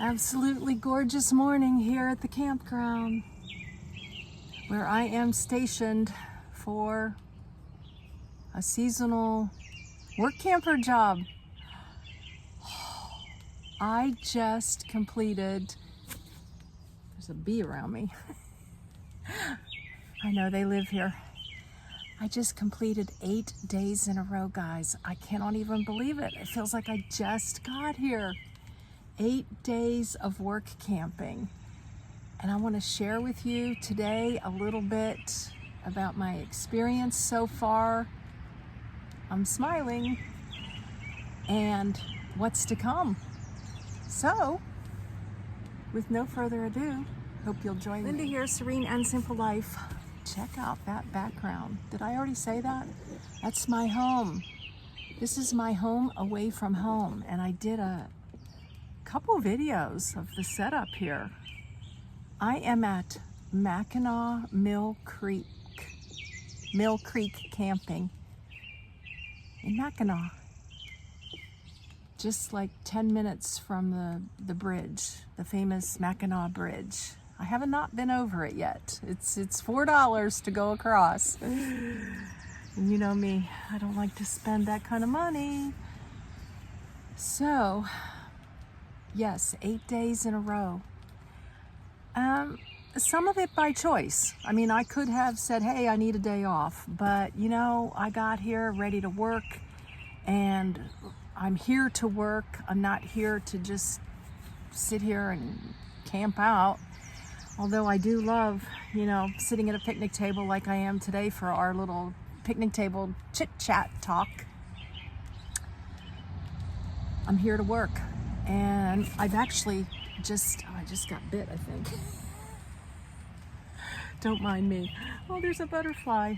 Absolutely gorgeous morning here at the campground where I am stationed for a seasonal work camper job. I just completed, there's a bee around me. I know they live here. I just completed 8 days in a row, guys. I cannot even believe it. It feels like I just got here. 8 days of work camping. And I want to share with you today a little bit about my experience so far. I'm smiling. And what's to come. So, with no further ado, hope you'll join me. Linda here, Serene and Simple Life. Check out that background. Did I already say that? That's my home. This is my home away from home. And I did a couple videos of the setup here. I am at Mackinac Mill Creek camping in Mackinac. Just like 10 minutes from the bridge, the famous Mackinac Bridge. I have not been over it yet. It's $4 to go across. And you know me, I don't like to spend that kind of money. So, yes, 8 days in a row. Some of it by choice. I mean, I could have said, hey, I need a day off, but you know, I got here ready to work and I'm here to work. I'm not here to just sit here and camp out. Although I do love, you know, sitting at a picnic table like I am today for our little picnic table chit-chat talk. I'm here to work. And I've actually I just got bit, I think. Don't mind me. Oh, there's a butterfly.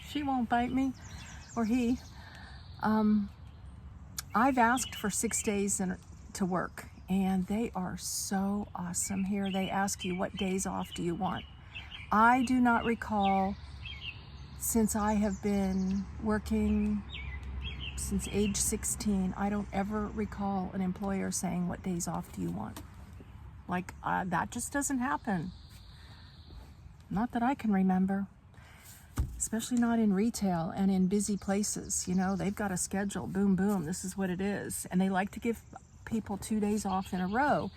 She won't bite me, or he. I've asked for 6 days to work, and they are so awesome here. They ask you, what days off do you want? I do not recall, since I have been working since age 16, I don't ever recall an employer saying, what days off do you want? Like, that just doesn't happen. Not that I can remember. Especially not in retail and in busy places. You know, they've got a schedule. Boom, boom, this is what it is. And they like to give people 2 days off in a row.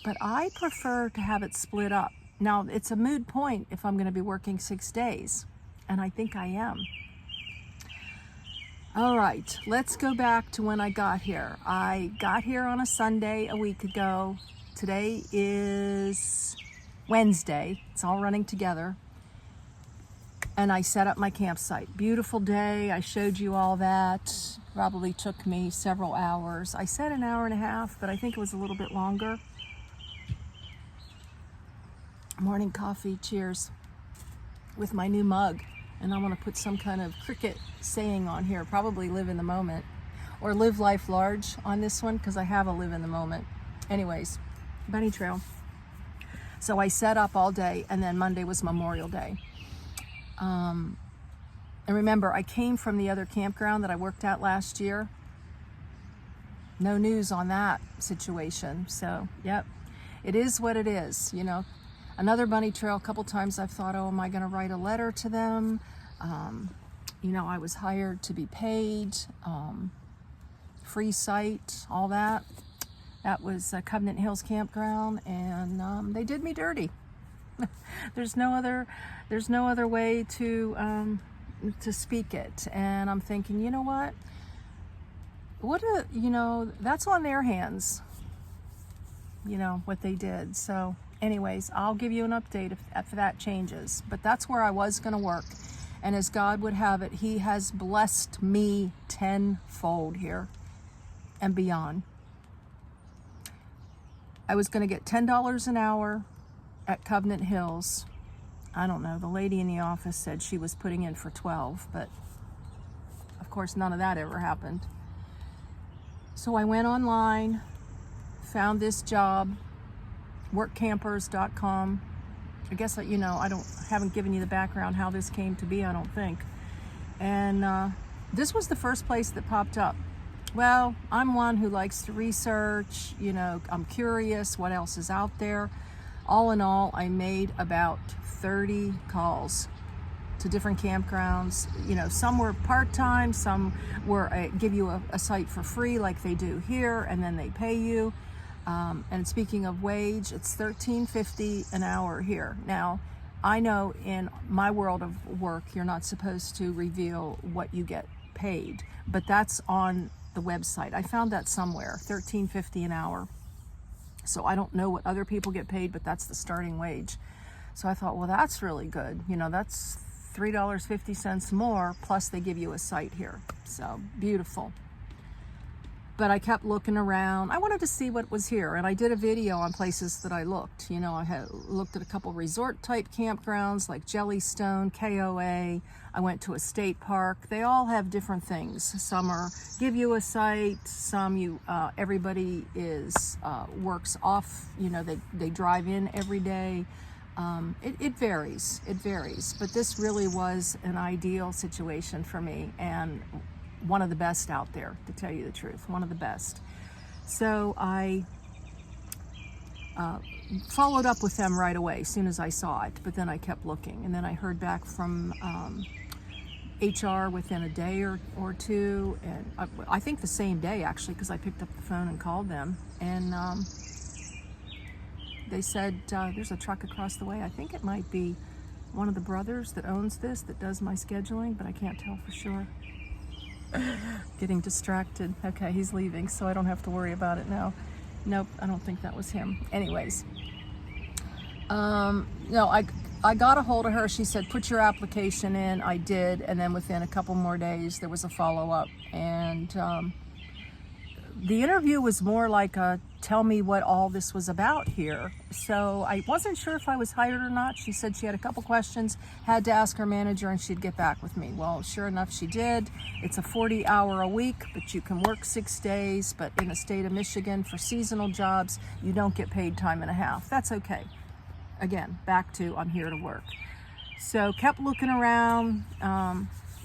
But I prefer to have it split up. Now, it's a moot point if I'm going to be working 6 days. And I think I am. All right, let's go back to when I got here. I got here on a Sunday a week ago. Today is Wednesday. It's all running together. And I set up my campsite. Beautiful day. I showed you all that. Probably took me several hours. I said an hour and a half, but I think it was a little bit longer. Morning coffee, cheers, with my new mug. And I want to put some kind of cricket saying on here. Probably live in the moment. Or live life large on this one, because I have a live in the moment. Anyways, bunny trail. So I set up all day, and then Monday was Memorial Day. And remember, I came from the other campground that I worked at last year. No news on that situation. So, yep, it is what it is, you know. Another bunny trail, a couple times I've thought, oh, am I going to write a letter to them? You know, I was hired to be paid, free site, all that. That was Covenant Hills Campground, and they did me dirty. There's no other way to speak it. And I'm thinking, you know what? You know, that's on their hands. You know what they did. So, anyways, I'll give you an update if that changes. But that's where I was going to work, and as God would have it, He has blessed me tenfold here and beyond. I was going to get $10 an hour at Covenant Hills. I don't know, the lady in the office said she was putting in for 12, but of course none of that ever happened. So I went online, found this job, workcampers.com. I guess, you know, haven't given you the background how this came to be, I don't think. And this was the first place that popped up. Well, I'm one who likes to research, I'm curious what else is out there. All in all, I made about 30 calls to different campgrounds. Some were part-time, some were give you a site for free like they do here, and then they pay you. And speaking of wage, it's $13.50 an hour here. Now, I know in my world of work, you're not supposed to reveal what you get paid, but that's on the website. I found that somewhere, $13.50 an hour. So I don't know what other people get paid, but that's the starting wage. So I thought, well, that's really good. That's $3.50 more, plus they give you a site here. So beautiful. But I kept looking around. I wanted to see what was here, and I did a video on places that I looked. I had looked at a couple resort type campgrounds like Jellystone, KOA. I went to a state park. They all have different things. Some are give you a site, some everybody works off, they drive in every day. It varies, but this really was an ideal situation for me, and one of the best out there, to tell you the truth, one of the best. So I followed up with them right away as soon as I saw it, but then I kept looking, and then I heard back from HR within a day or two, and I think the same day actually, because I picked up the phone and called them, and they said there's a truck across the way. I think it might be one of the brothers that owns this that does my scheduling, but I can't tell for sure. Getting distracted. Okay, he's leaving, so I don't have to worry about it now. Nope, I don't think that was him. Anyways, no, I got a hold of her. She said, put your application in. I did, and then within a couple more days, there was a follow-up, and the interview was more like a tell me what all this was about here. So I wasn't sure if I was hired or not. She said she had a couple questions, had to ask her manager, and she'd get back with me. Well, sure enough, she did. It's a 40-hour a week, but you can work 6 days. But in the state of Michigan, for seasonal jobs, you don't get paid time and a half. That's okay. Again, back to I'm here to work. So kept looking around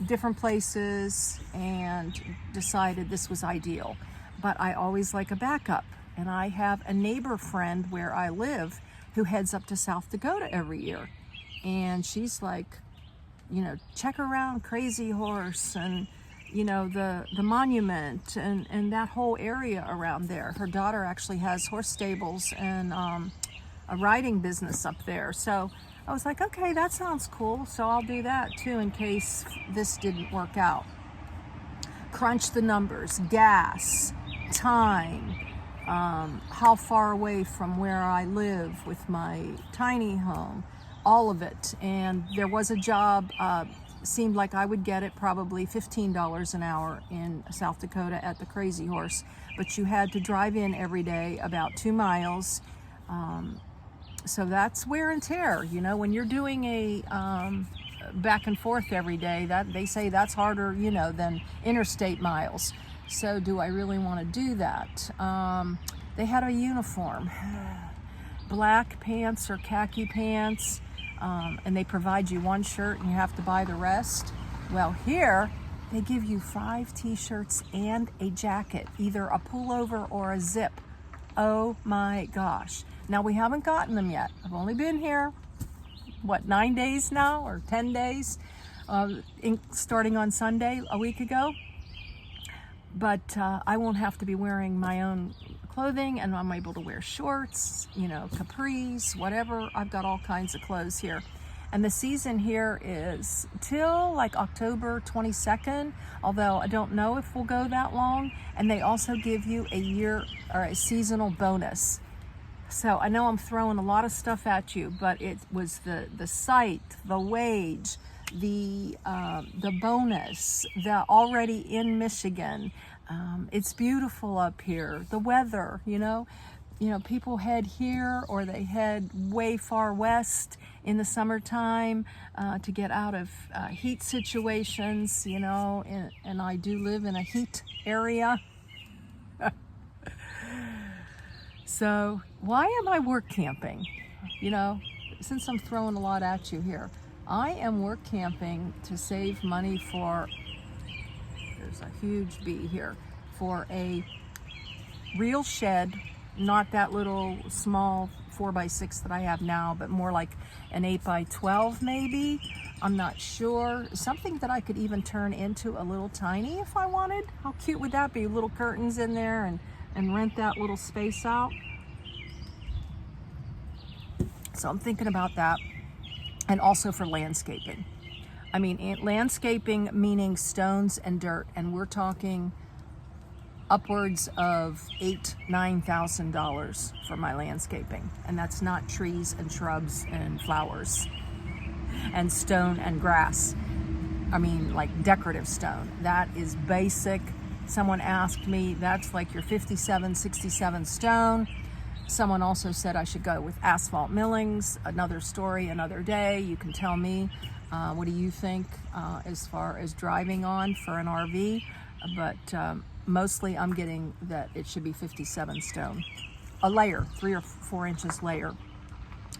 different places and decided this was ideal. But I always like a backup. And I have a neighbor friend where I live who heads up to South Dakota every year. And she's like, check around Crazy Horse and, the monument and that whole area around there. Her daughter actually has horse stables and a riding business up there. So I was like, okay, that sounds cool. So I'll do that too in case this didn't work out. Crunch the numbers, gas, time, how far away from where I live with my tiny home, all of it. And there was a job, seemed like I would get it, probably $15 an hour in South Dakota at the Crazy Horse, but you had to drive in every day about 2 miles. So that's wear and tear. When you're doing a back and forth every day, that they say that's harder, than interstate miles. So do I really want to do that? They had a uniform, black pants or khaki pants, and they provide you one shirt and you have to buy the rest. Well, here they give you 5 t-shirts and a jacket, either a pullover or a zip. Oh my gosh. Now we haven't gotten them yet. I've only been here, 9 days now or 10 days, starting on Sunday a week ago. But I won't have to be wearing my own clothing, and I'm able to wear shorts, capris, whatever. I've got all kinds of clothes here. And the season here is till like October 22nd, although I don't know if we'll go that long. And they also give you a year or a seasonal bonus. So I know I'm throwing a lot of stuff at you, but it was the site, the wage, the bonus, the already in Michigan. It's beautiful up here. The weather, people head here or they head way far west in the summertime to get out of heat situations, and I do live in a heat area. So why am I work camping? Since I'm throwing a lot at you here, I am work camping to save money for, there's a huge bee here, for a real shed, not that little small 4x6 that I have now, but more like an 8x12 maybe. I'm not sure. Something that I could even turn into a little tiny if I wanted. How cute would that be? Little curtains in there and rent that little space out. So I'm thinking about that. And also for landscaping. I mean, landscaping meaning stones and dirt, and we're talking upwards of $8,000-9,000 for my landscaping, and that's not trees and shrubs and flowers and stone and grass. I mean, like decorative stone. That is basic. Someone asked me, that's like your 57, 67 stone. Someone also said I should go with asphalt millings. Another story, another day. You can tell me, what do you think as far as driving on for an RV? But mostly I'm getting that it should be 57 stone. A layer, 3 or 4 inches layer.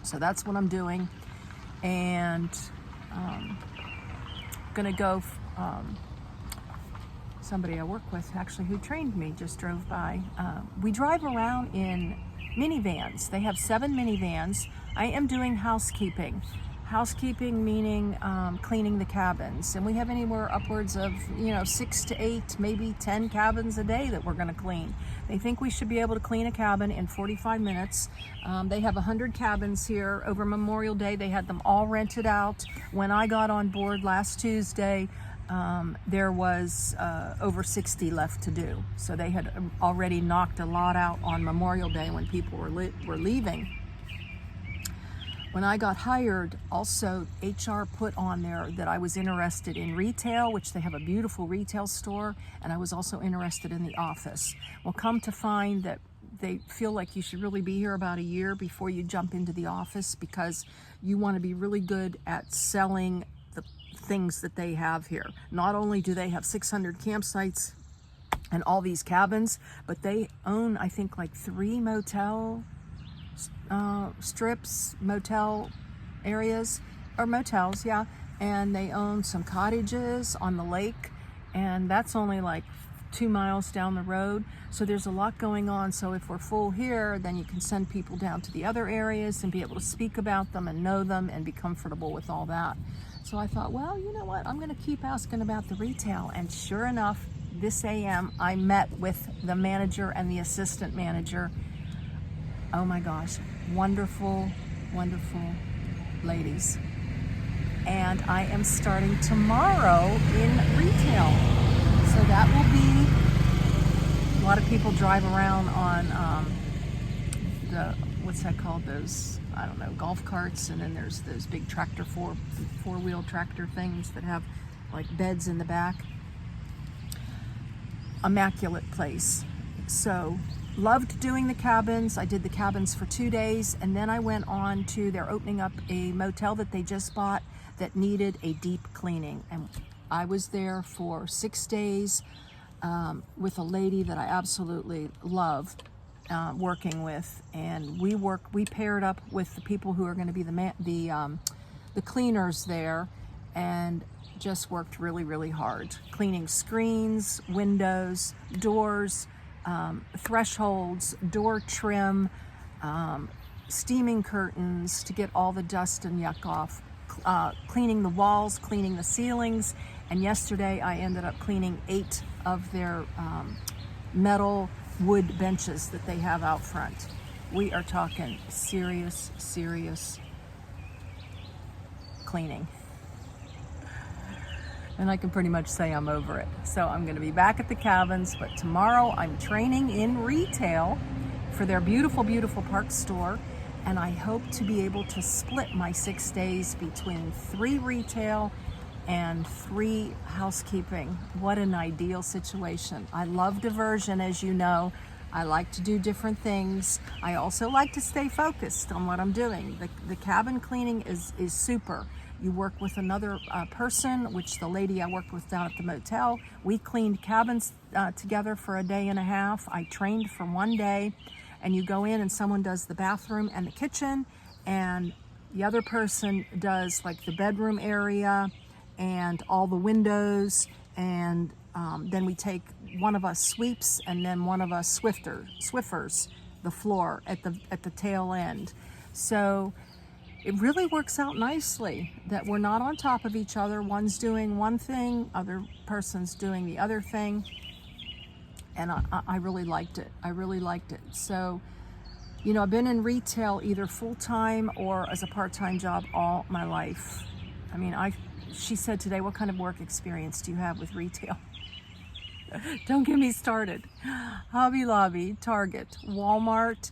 So that's what I'm doing. And gonna go, somebody I work with actually who trained me just drove by. We drive around in minivans. They have 7 minivans. I am doing housekeeping. Housekeeping meaning cleaning the cabins, and we have anywhere upwards of 6 to 8, maybe 10 cabins a day that we're going to clean. They think we should be able to clean a cabin in 45 minutes. They have 100 cabins here. Over Memorial Day, they had them all rented out. When I got on board last Tuesday, there was over 60 left to do. So they had already knocked a lot out on Memorial Day when people were leaving. When I got hired, also HR put on there that I was interested in retail, which they have a beautiful retail store, and I was also interested in the office. Well, come to find that they feel like you should really be here about a year before you jump into the office, because you want to be really good at selling the things that they have here. Not only do they have 600 campsites and all these cabins, but they own, I think, like 3 motel strips, motel areas, or motels, yeah, and they own some cottages on the lake, and that's only like 2 miles down the road. So there's a lot going on. So if we're full here, then you can send people down to the other areas and be able to speak about them and know them and be comfortable with all that. So I thought, well, you know what, I'm going to keep asking about the retail. And sure enough, this AM I met with the manager and the assistant manager. Oh my gosh, wonderful, wonderful ladies. And I am starting tomorrow in retail. So that will be, a lot of people drive around on what's that called? Those, I don't know, golf carts. And then there's those big tractor, four-wheel tractor things that have like beds in the back. Immaculate place. So loved doing the cabins. I did the cabins for 2 days, and then I went on to, they're opening up a motel that they just bought that needed a deep cleaning. And I was there for 6 days with a lady that I absolutely love working with. And we paired up with the people who are going to be the cleaners there, and just worked really, really hard. Cleaning screens, windows, doors, thresholds, door trim, steaming curtains to get all the dust and yuck off, cleaning the walls, cleaning the ceilings, and yesterday I ended up cleaning 8 of their metal wood benches that they have out front. We are talking serious cleaning. And I can pretty much say I'm over it. So I'm going to be back at the cabins, but tomorrow I'm training in retail for their beautiful, beautiful park store. And I hope to be able to split my 6 days between 3 retail and 3 housekeeping. What an ideal situation. I love diversion, as you know. I like to do different things. I also like to stay focused on what I'm doing. The cabin cleaning is super. You work with another person, which the lady I worked with down at the motel. We cleaned cabins together for a day and a half. I trained for 1 day, and you go in and someone does the bathroom and the kitchen, and the other person does like the bedroom area and all the windows, and then we take one of us sweeps and then one of us swiffers the floor at the tail end. So it really works out nicely that we're not on top of each other. One's doing one thing, other person's doing the other thing. And I really liked it. I really liked it. So, you know, I've been in retail either full-time or as a part-time job all my life. I mean, she said today, what kind of work experience do you have with retail? Don't get me started. Hobby Lobby, Target, Walmart.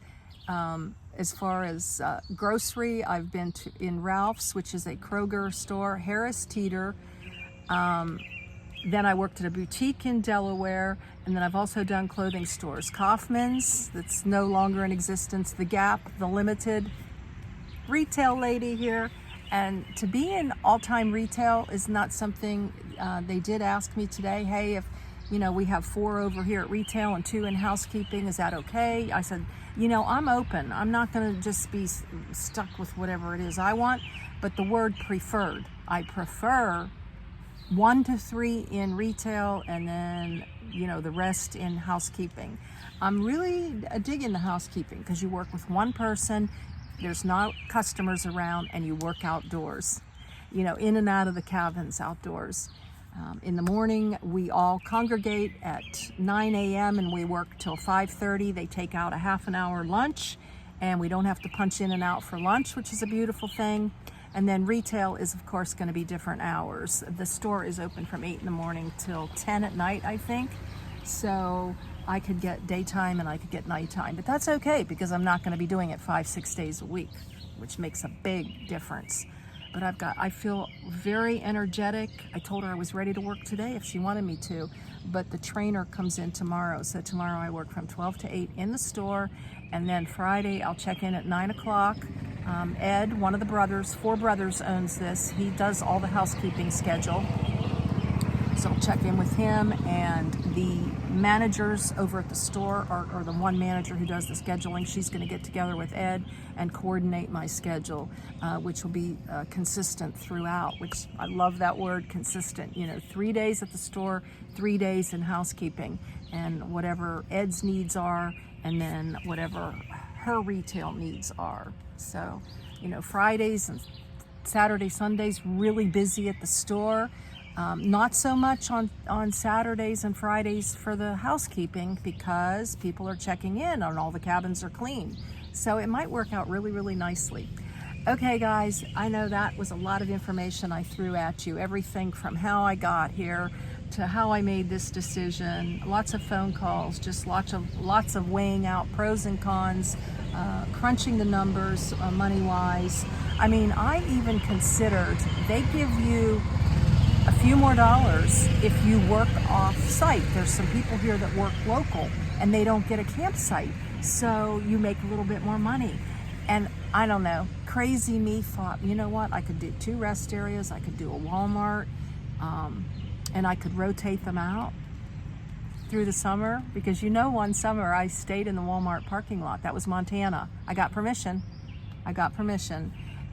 As far as grocery, I've been in Ralph's, which is a Kroger store, Harris Teeter. Then I worked at a boutique in Delaware, and then I've also done clothing stores. Kaufman's, that's no longer in existence, The Gap, The Limited. Retail lady here. And to be in all-time retail is not something, they did ask me today, hey, if, you know, we have 4 over here at retail and 2 in housekeeping, is that okay? I said, you know, I'm open. I'm not going to just be stuck with whatever it is I want, but the word preferred. I prefer 1 to 3 in retail and then, you know, the rest in housekeeping. I'm really digging the housekeeping because you work with one person, there's not customers around, and you work outdoors, you know, in and out of the cabins outdoors. In the morning, we all congregate at 9 a.m. and we work till 5:30. They take out a half an hour lunch and we don't have to punch in and out for lunch, which is a beautiful thing. And then retail is, of course, going to be different hours. The store is open from 8 in the morning till 10 at night, I think. So I could get daytime and I could get nighttime, but that's okay because I'm not going to be doing it 5-6 days a week, which makes a big difference. But I feel very energetic. I told her I was ready to work today if she wanted me to, but the trainer comes in tomorrow. So tomorrow I work from 12 to 8 in the store, and then Friday I'll check in at 9 o'clock. Ed, one of the brothers, 4 brothers owns this. He does all the housekeeping schedule. So I'll check in with him, and the managers over at the store, or the one manager who does the scheduling, she's going to get together with Ed and coordinate my schedule, which will be consistent throughout, which I love that word, consistent. You know, 3 days at the store, 3 days in housekeeping, and whatever Ed's needs are, and then whatever her retail needs are. So, you know, Fridays and Saturday, Sundays, really busy at the store. Not so much on Saturdays and Fridays for the housekeeping because people are checking in and all the cabins are clean. So it might work out really, really nicely. Okay, guys, I know that was a lot of information I threw at you. Everything from how I got here to how I made this decision. Lots of phone calls, just lots of weighing out pros and cons, crunching the numbers money-wise. I mean, I even considered they give you a few more dollars if you work off-site. There's some people here that work local and they don't get a campsite, so you make a little bit more money. And I don't know, crazy me thought, you know what, I could do 2 rest areas, I could do a Walmart, and I could rotate them out through the summer, because you know, one summer I stayed in the Walmart parking lot. That was Montana. I got permission.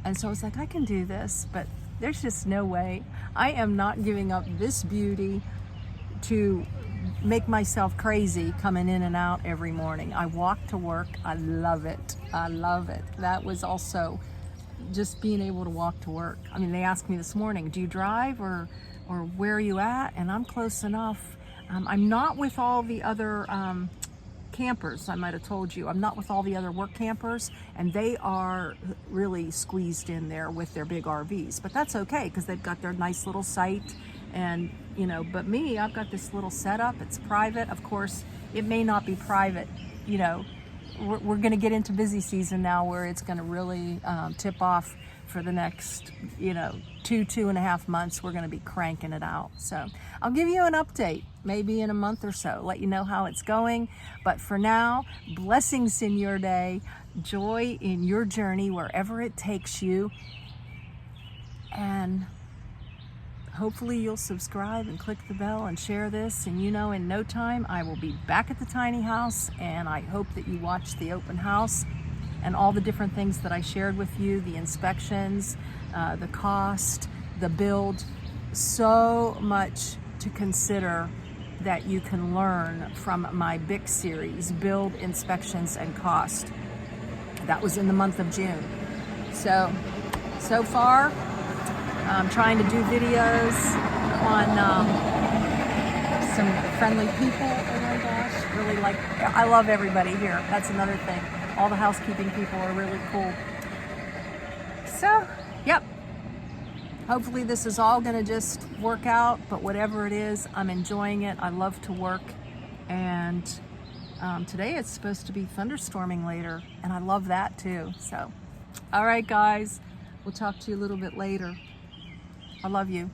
And so I was like, I can do this, but there's just no way. I am not giving up this beauty to make myself crazy coming in and out every morning. I walk to work. I love it. I love it. That was also just being able to walk to work. I mean, they asked me this morning, do you drive or where are you at? And I'm close enough. I'm not with all the other campers. I might have told you I'm not with all the other work campers, and they are really squeezed in there with their big RVs, but that's okay because they've got their nice little site. And you know, but me, I've got this little setup. It's private. Of course, it may not be private. You know, we're going to get into busy season now where it's going to really tip off for the next, you know, 2.5 months. We're going to be cranking it out. So I'll give you an update maybe in a month or so, let you know how it's going. But for now, blessings in your day, joy in your journey wherever it takes you, and hopefully you'll subscribe and click the bell and share this. And you know, in no time I will be back at the tiny house, and I hope that you watch the open house and all the different things that I shared with you, the inspections, the cost, the build. So much to consider that you can learn from my BIC series, Build, Inspections, and Cost. That was in the month of June. So far, I'm trying to do videos on some friendly people. Oh my gosh, really I love everybody here. That's another thing. All the housekeeping people are really cool. So, yep. Hopefully this is all gonna just work out, but whatever it is, I'm enjoying it. I love to work, and today it's supposed to be thunderstorming later, and I love that too. So, all right guys, we'll talk to you a little bit later. I love you.